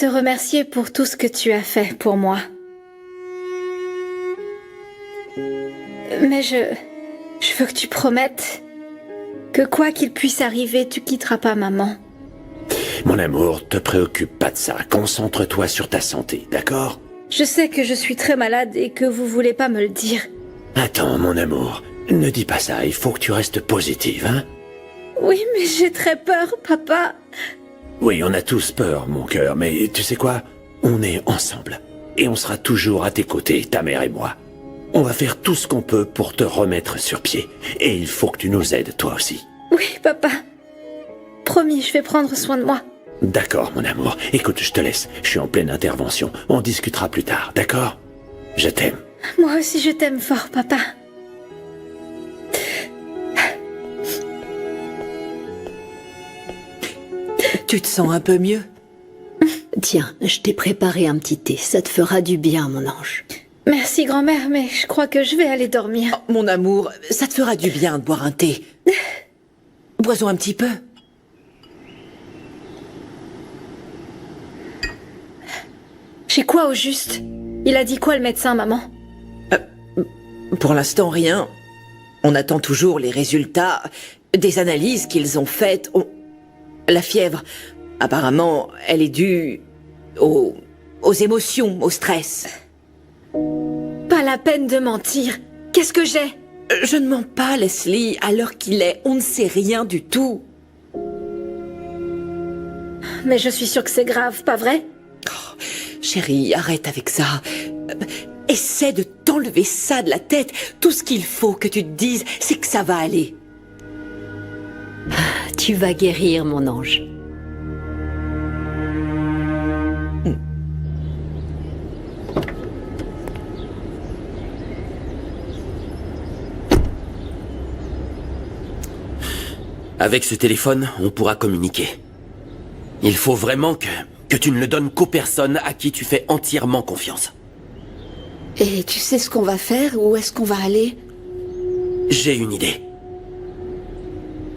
te remercier pour tout ce que tu as fait pour moi. Mais je veux que tu promettes que quoi qu'il puisse arriver, tu quitteras pas maman. Mon amour, te préoccupe pas de ça. Concentre-toi sur ta santé, d'accord? Je sais que je suis très malade et que vous voulez pas me le dire. Attends, mon amour, ne dis pas ça. Il faut que tu restes positive, hein? Oui, mais j'ai très peur, papa. Oui, on a tous peur, mon cœur, mais tu sais quoi? On est ensemble. Et on sera toujours à tes côtés, ta mère et moi. On va faire tout ce qu'on peut pour te remettre sur pied. Et il faut que tu nous aides, toi aussi. Oui, papa. Promis, je vais prendre soin de moi. D'accord, mon amour. Écoute, je te laisse. Je suis en pleine intervention. On discutera plus tard, d'accord? Je t'aime. Moi aussi, je t'aime fort, papa. Tu te sens un peu mieux? Tiens, je t'ai préparé un petit thé. Ça te fera du bien, mon ange. Merci, grand-mère, mais je crois que je vais aller dormir. Oh, mon amour, ça te fera du bien de boire un thé. Bois-en un petit peu. J'ai quoi au juste? Il a dit quoi, le médecin, maman? Pour l'instant, rien. On attend toujours les résultats des analyses qu'ils ont faites. La fièvre, apparemment, elle est due aux émotions, au stress. Pas la peine de mentir. Qu'est-ce que j'ai? Je ne mens pas, Leslie. À l'heure qu'il est, on ne sait rien du tout. Mais je suis sûre que c'est grave, pas vrai? Chérie, arrête avec ça. Essaie de t'enlever ça de la tête. Tout ce qu'il faut que tu te dises, c'est que ça va aller. Tu vas guérir, mon ange. Avec ce téléphone, on pourra communiquer. Il faut vraiment que tu ne le donnes qu'aux personnes à qui tu fais entièrement confiance. Et tu sais ce qu'on va faire? Où est-ce qu'on va aller? J'ai une idée.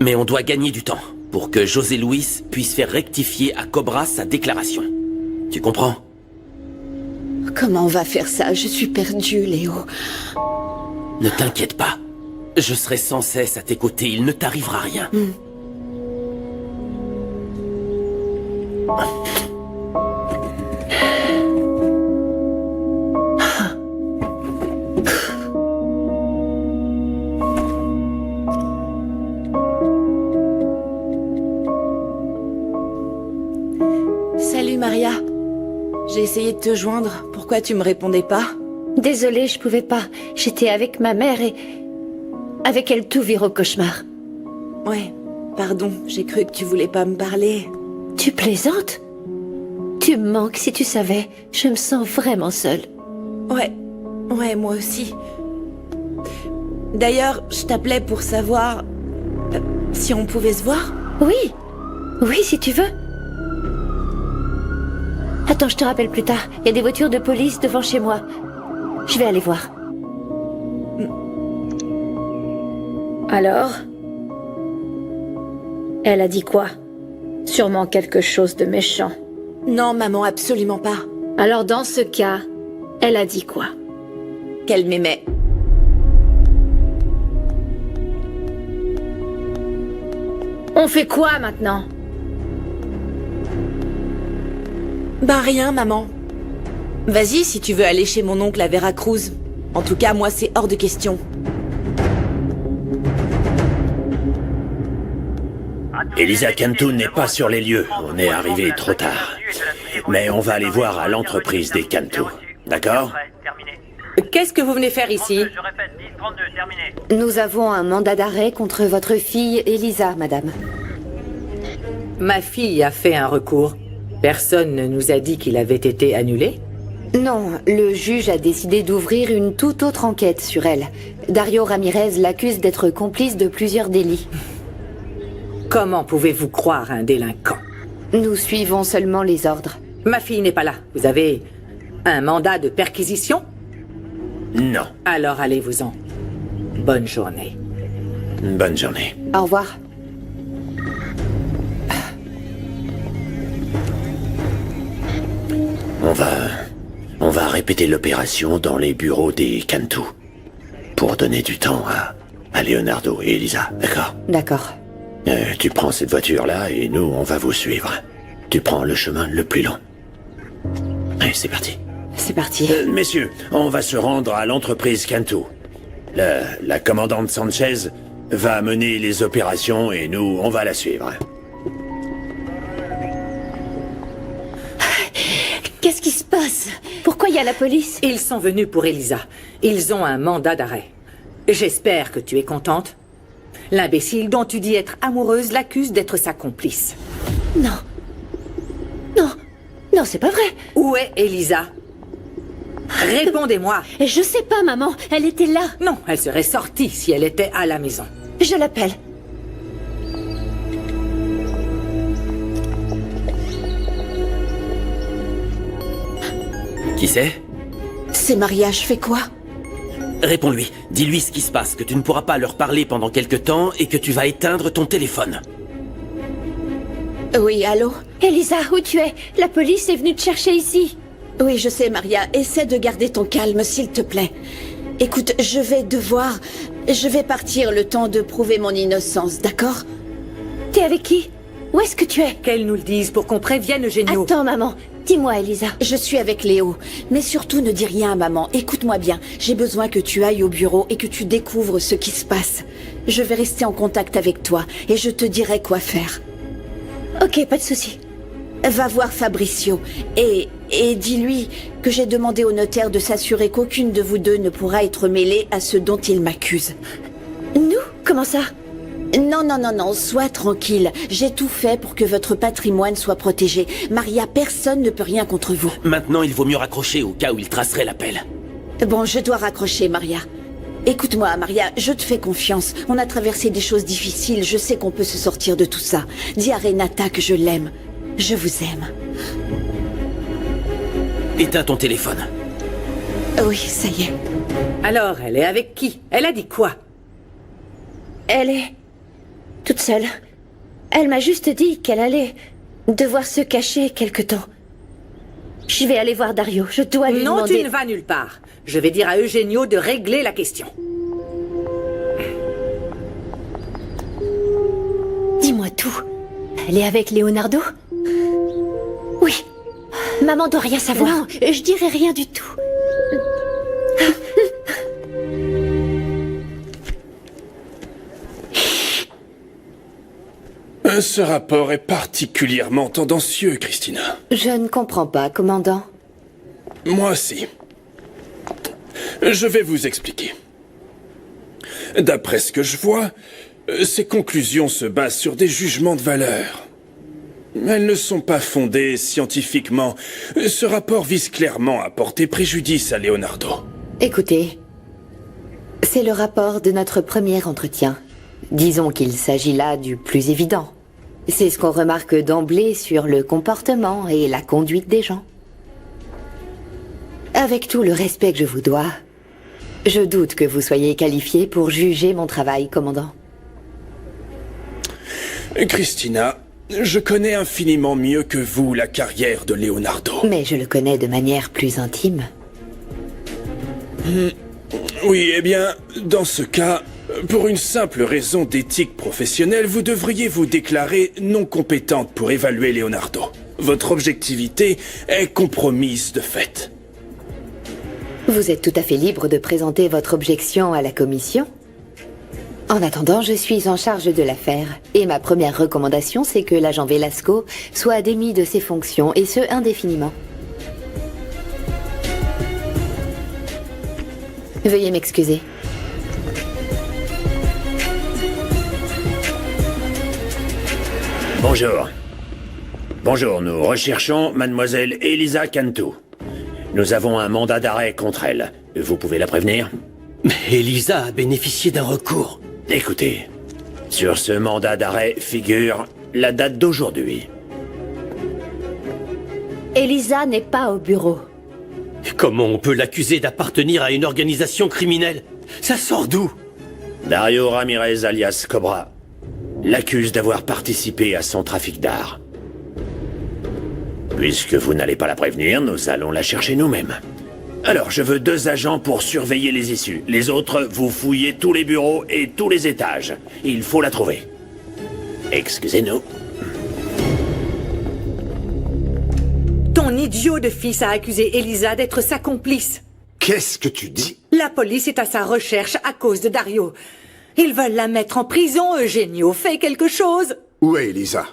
Mais on doit gagner du temps pour que José Luis puisse faire rectifier à Cobra sa déclaration. Tu comprends? Comment on va faire ça? Je suis perdue, Léo. Ne t'inquiète pas. Je serai sans cesse à tes côtés, il ne t'arrivera rien. Salut Maria. J'ai essayé de te joindre. Pourquoi tu me répondais pas? Désolée, je pouvais pas. J'étais avec ma mère et... avec elle, tout vire au cauchemar. Ouais, pardon, j'ai cru que tu voulais pas me parler. Tu plaisantes? Tu me manques, si tu savais. Je me sens vraiment seule. Ouais, moi aussi. D'ailleurs, je t'appelais pour savoir... si on pouvait se voir? Oui. Oui, si tu veux. Attends, je te rappelle plus tard. Il y a des voitures de police devant chez moi. Je vais aller voir. Alors? Elle a dit quoi? Sûrement quelque chose de méchant. Non, maman, absolument pas. Alors dans ce cas, elle a dit quoi? Qu'elle m'aimait. On fait quoi maintenant? Ben rien, maman. Vas-y si tu veux aller chez mon oncle à Veracruz. En tout cas, moi, c'est hors de question. Elisa Cantu n'est pas sur les lieux. On est arrivé trop tard. Mais on va aller voir à l'entreprise des Cantu. D'accord? Qu'est-ce que vous venez faire ici? Nous avons un mandat d'arrêt contre votre fille, Elisa, madame. Ma fille a fait un recours. Personne ne nous a dit qu'il avait été annulé? Non, le juge a décidé d'ouvrir une toute autre enquête sur elle. Dario Ramirez l'accuse d'être complice de plusieurs délits. Comment pouvez-vous croire un délinquant? Nous suivons seulement les ordres. Ma fille n'est pas là. Vous avez un mandat de perquisition? Non. Alors allez-vous-en. Bonne journée. Bonne journée. Au revoir. On va répéter l'opération dans les bureaux des Cantu. Pour donner du temps à Leonardo et Elisa, d'accord? D'accord. Tu prends cette voiture-là et nous, on va vous suivre. Tu prends le chemin le plus long. Allez, c'est parti. C'est parti. Messieurs, on va se rendre à l'entreprise Cantu. La commandante Sanchez va mener les opérations et nous, on va la suivre. Qu'est-ce qui se passe? Pourquoi il y a la police? Ils sont venus pour Elisa. Ils ont un mandat d'arrêt. J'espère que tu es contente. L'imbécile dont tu dis être amoureuse l'accuse d'être sa complice. Non. Non. Non, c'est pas vrai. Où est Elisa? Répondez-moi. Je sais pas, maman. Elle était là. Non, elle serait sortie si elle était à la maison. Je l'appelle. Qui c'est? C'est Maria, je fais quoi? Réponds-lui. Dis-lui ce qui se passe, que tu ne pourras pas leur parler pendant quelque temps et que tu vas éteindre ton téléphone. Oui, allô? Elisa, où tu es? La police est venue te chercher ici. Oui, je sais, Maria. Essaie de garder ton calme, s'il te plaît. Écoute, je vais partir le temps de prouver mon innocence, d'accord? T'es avec qui? Où est-ce que tu es? Qu'elle nous le dise pour qu'on prévienne Eugenio. Attends, maman. Dis-moi, Elisa. Je suis avec Léo. Mais surtout, ne dis rien à maman. Écoute-moi bien. J'ai besoin que tu ailles au bureau et que tu découvres ce qui se passe. Je vais rester en contact avec toi et je te dirai quoi faire. Ok, pas de souci. Va voir Fabricio et dis-lui que j'ai demandé au notaire de s'assurer qu'aucune de vous deux ne pourra être mêlée à ce dont il m'accuse. Nous? Comment ça? Non, sois tranquille. J'ai tout fait pour que votre patrimoine soit protégé. Maria, personne ne peut rien contre vous. Maintenant, il vaut mieux raccrocher au cas où il tracerait l'appel. Bon, je dois raccrocher, Maria. Écoute-moi, Maria, je te fais confiance. On a traversé des choses difficiles, je sais qu'on peut se sortir de tout ça. Dis à Renata que je l'aime. Je vous aime. Éteins ton téléphone. Oui, ça y est. Alors, elle est avec qui? Elle a dit quoi? Elle est toute seule. Elle m'a juste dit qu'elle allait devoir se cacher quelque temps. Je vais aller voir Dario. Je dois lui Non, demander... tu ne vas nulle part. Je vais dire à Eugenio de régler la question. Dis-moi tout. Elle est avec Leonardo? Oui. Maman doit rien savoir. Non, je dirai rien du tout. Ce rapport est particulièrement tendancieux, Christina. Je ne comprends pas, commandant. Moi aussi. Je vais vous expliquer. D'après ce que je vois, ces conclusions se basent sur des jugements de valeur. Elles ne sont pas fondées scientifiquement. Ce rapport vise clairement à porter préjudice à Leonardo. Écoutez, c'est le rapport de notre premier entretien. Disons qu'il s'agit là du plus évident. C'est ce qu'on remarque d'emblée sur le comportement et la conduite des gens. Avec tout le respect que je vous dois, je doute que vous soyez qualifié pour juger mon travail, commandant. Christina, je connais infiniment mieux que vous la carrière de Leonardo. Mais je le connais de manière plus intime. Oui, eh bien, dans ce cas, pour une simple raison d'éthique professionnelle, vous devriez vous déclarer non compétente pour évaluer Leonardo. Votre objectivité est compromise de fait. Vous êtes tout à fait libre de présenter votre objection à la commission. En attendant, je suis en charge de l'affaire. Et ma première recommandation, c'est que l'agent Velasco soit démis de ses fonctions, et ce, indéfiniment. Veuillez m'excuser. Bonjour. Bonjour, nous recherchons mademoiselle Elisa Cantu. Nous avons un mandat d'arrêt contre elle. Vous pouvez la prévenir? Mais Elisa a bénéficié d'un recours. Écoutez, sur ce mandat d'arrêt figure la date d'aujourd'hui. Elisa n'est pas au bureau. Comment on peut l'accuser d'appartenir à une organisation criminelle? Ça sort d'où? Dario Ramirez alias Cobra l'accuse d'avoir participé à son trafic d'art. Puisque vous n'allez pas la prévenir, nous allons la chercher nous-mêmes. Alors, je veux 2 agents pour surveiller les issues. Les autres, vous fouillez tous les bureaux et tous les étages. Il faut la trouver. Excusez-nous. Ton idiot de fils a accusé Elisa d'être sa complice. Qu'est-ce que tu dis? La police est à sa recherche à cause de Dario. Ils veulent la mettre en prison, Eugenio. Fais quelque chose. Où est Elisa?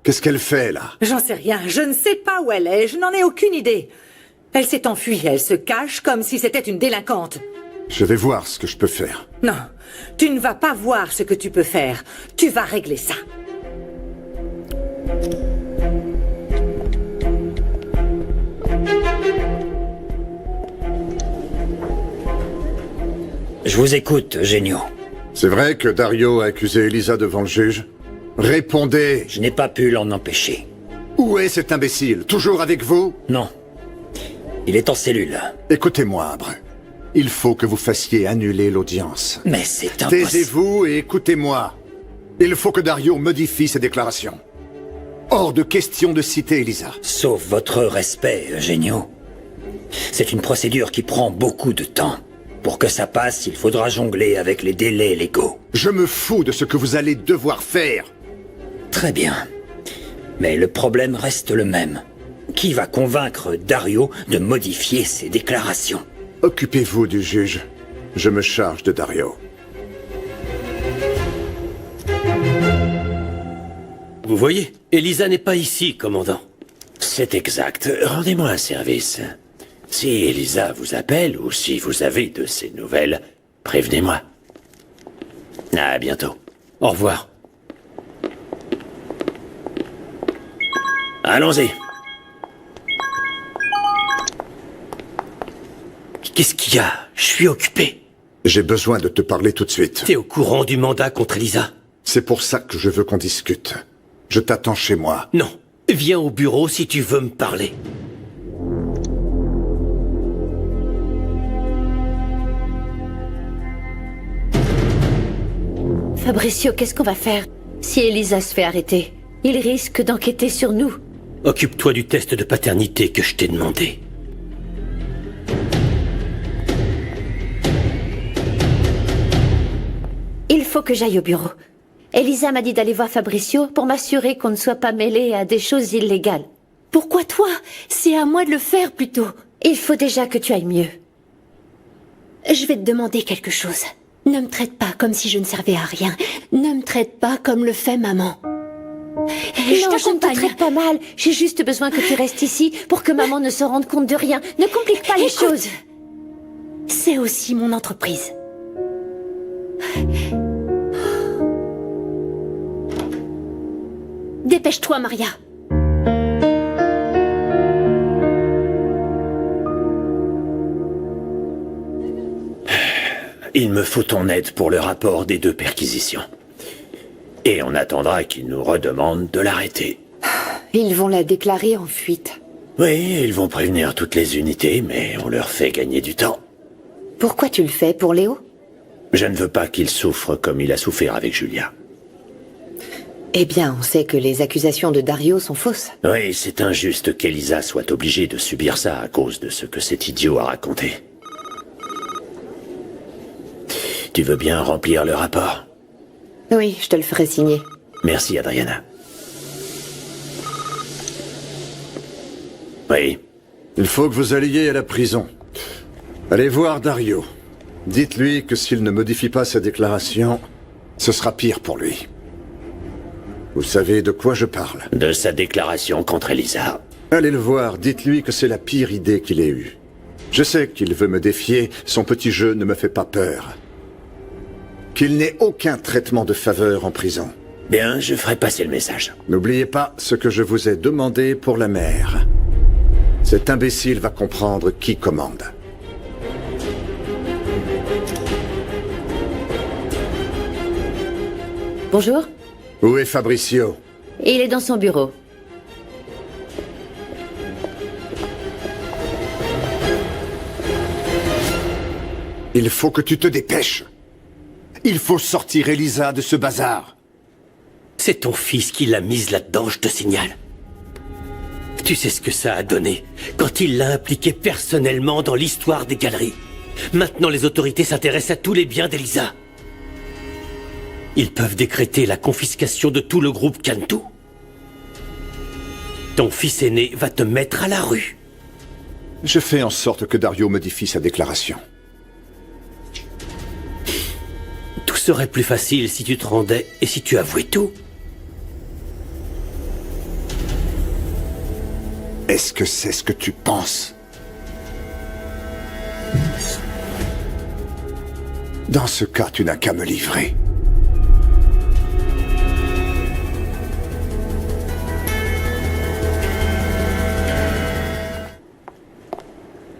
Qu'est-ce qu'elle fait, là? J'en sais rien. Je ne sais pas où elle est. Je n'en ai aucune idée. Elle s'est enfuie. Elle se cache comme si c'était une délinquante. Je vais voir ce que je peux faire. Non, tu ne vas pas voir ce que tu peux faire. Tu vas régler ça. Je vous écoute, Eugenio. C'est vrai que Dario a accusé Elisa devant le juge? Répondez! Je n'ai pas pu l'en empêcher. Où est cet imbécile? Toujours avec vous? Non. Il est en cellule. Écoutez-moi, Abre. Il faut que vous fassiez annuler l'audience. Mais c'est impossible. Taisez-vous et écoutez-moi. Il faut que Dario modifie ses déclarations. Hors de question de citer Elisa. Sauf votre respect, Eugenio. C'est une procédure qui prend beaucoup de temps. Pour que ça passe, il faudra jongler avec les délais légaux. Je me fous de ce que vous allez devoir faire. Très bien. Mais le problème reste le même. Qui va convaincre Dario de modifier ses déclarations? Occupez-vous du juge. Je me charge de Dario. Vous voyez, Elisa n'est pas ici, commandant. C'est exact. Rendez-moi un service. Si Elisa vous appelle ou si vous avez de ses nouvelles, prévenez-moi. À bientôt. Au revoir. Allons-y. Qu'est-ce qu'il y a? Je suis occupé. J'ai besoin de te parler tout de suite. T'es au courant du mandat contre Elisa? C'est pour ça que je veux qu'on discute. Je t'attends chez moi. Non. Viens au bureau si tu veux me parler. Fabricio, qu'est-ce qu'on va faire? Si Elisa se fait arrêter, il risque d'enquêter sur nous. Occupe-toi du test de paternité que je t'ai demandé. Il faut que j'aille au bureau. Elisa m'a dit d'aller voir Fabricio pour m'assurer qu'on ne soit pas mêlé à des choses illégales. Pourquoi toi? C'est à moi de le faire plutôt. Il faut déjà que tu ailles mieux. Je vais te demander quelque chose. Ne me traite pas comme si je ne servais à rien. Ne me traite pas comme le fait maman. Non, je ne te traite pas mal. J'ai juste besoin que tu restes ici pour que maman ne se rende compte de rien. Ne complique pas les choses. C'est aussi mon entreprise. Dépêche-toi, Maria. Il me faut ton aide pour le rapport des 2 perquisitions. Et on attendra qu'ils nous redemandent de l'arrêter. Ils vont la déclarer en fuite. Oui, ils vont prévenir toutes les unités, mais on leur fait gagner du temps. Pourquoi tu le fais, pour Léo? Je ne veux pas qu'il souffre comme il a souffert avec Julia. Eh bien, on sait que les accusations de Dario sont fausses. Oui, c'est injuste qu'Elisa soit obligée de subir ça à cause de ce que cet idiot a raconté. Tu veux bien remplir le rapport? Oui, je te le ferai signer. Merci, Adriana. Oui. Il faut que vous alliez à la prison. Allez voir Dario. Dites-lui que s'il ne modifie pas sa déclaration, ce sera pire pour lui. Vous savez de quoi je parle. De sa déclaration contre Elisa. Allez le voir, dites-lui que c'est la pire idée qu'il ait eue. Je sais qu'il veut me défier, son petit jeu ne me fait pas peur. Qu'il n'ait aucun traitement de faveur en prison. Bien, je ferai passer le message. N'oubliez pas ce que je vous ai demandé pour la mère. Cet imbécile va comprendre qui commande. Bonjour. Où est Fabricio? Il est dans son bureau. Il faut que tu te dépêches. Il faut sortir Elisa de ce bazar. C'est ton fils qui l'a mise là-dedans, je te signale. Tu sais ce que ça a donné quand il l'a impliqué personnellement dans l'histoire des galeries. Maintenant, les autorités s'intéressent à tous les biens d'Elisa. Ils peuvent décréter la confiscation de tout le groupe Cantu. Ton fils aîné va te mettre à la rue. Je fais en sorte que Dario modifie sa déclaration. Tout serait plus facile si tu te rendais et si tu avouais tout. Est-ce que c'est ce que tu penses? Dans ce cas, tu n'as qu'à me livrer.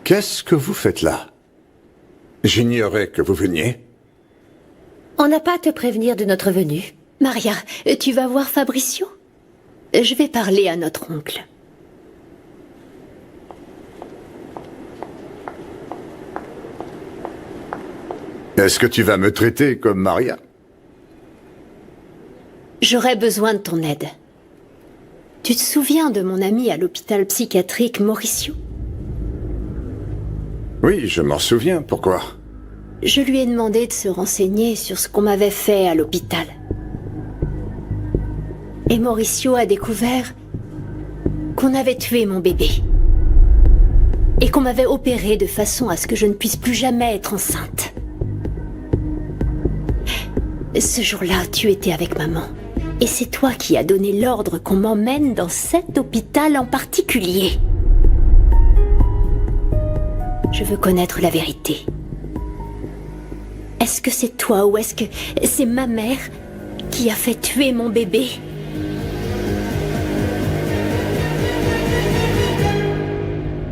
Qu'est-ce que vous faites là? J'ignorais que vous veniez. On n'a pas à te prévenir de notre venue. Maria, tu vas voir Fabricio? Je vais parler à notre oncle. Est-ce que tu vas me traiter comme Maria? J'aurais besoin de ton aide. Tu te souviens de mon ami à l'hôpital psychiatrique Mauricio? Oui, je m'en souviens. Pourquoi? Je lui ai demandé de se renseigner sur ce qu'on m'avait fait à l'hôpital. Et Mauricio a découvert qu'on avait tué mon bébé. Et qu'on m'avait opéré de façon à ce que je ne puisse plus jamais être enceinte. Ce jour-là, tu étais avec maman. Et c'est toi qui as donné l'ordre qu'on m'emmène dans cet hôpital en particulier. Je veux connaître la vérité. Est-ce que c'est toi ou est-ce que c'est ma mère qui a fait tuer mon bébé?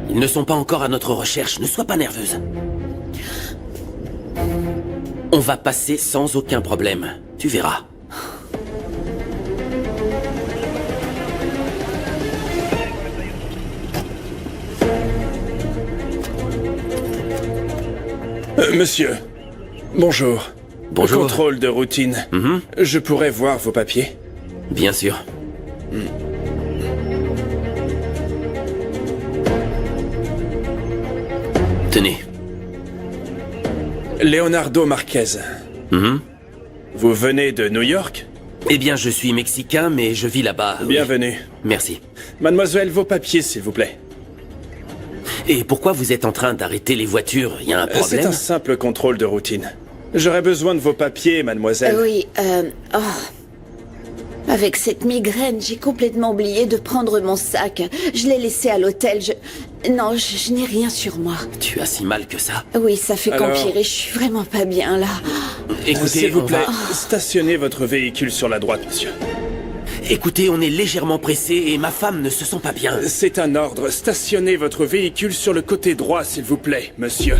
Ils ne sont pas encore à notre recherche, ne sois pas nerveuse. On va passer sans aucun problème, tu verras. Monsieur, bonjour. Bonjour. Contrôle de routine. Je pourrais voir vos papiers? Bien sûr. Tenez. Leonardo Marquez. Vous venez de New York? Eh bien, je suis mexicain, mais je vis là-bas. oui. Bienvenue. Merci. Mademoiselle, vos papiers, s'il vous plaît. Et pourquoi vous êtes en train d'arrêter les voitures? Il y a un C'est problème? un simple contrôle de routine. J'aurais besoin de vos papiers, mademoiselle. Oui, avec cette migraine, j'ai complètement oublié de prendre mon sac. Je l'ai laissé à l'hôtel. Non, je n'ai rien sur moi. Tu as si mal que ça? Oui, ça fait Alors qu'empirer. Je suis vraiment pas bien, là. Écoutez, S'il vous on plaît, va- stationnez votre véhicule sur la droite, monsieur. Écoutez, on est légèrement pressé et ma femme ne se sent pas bien. C'est un ordre. Stationnez votre véhicule sur le côté droit, s'il vous plaît, monsieur.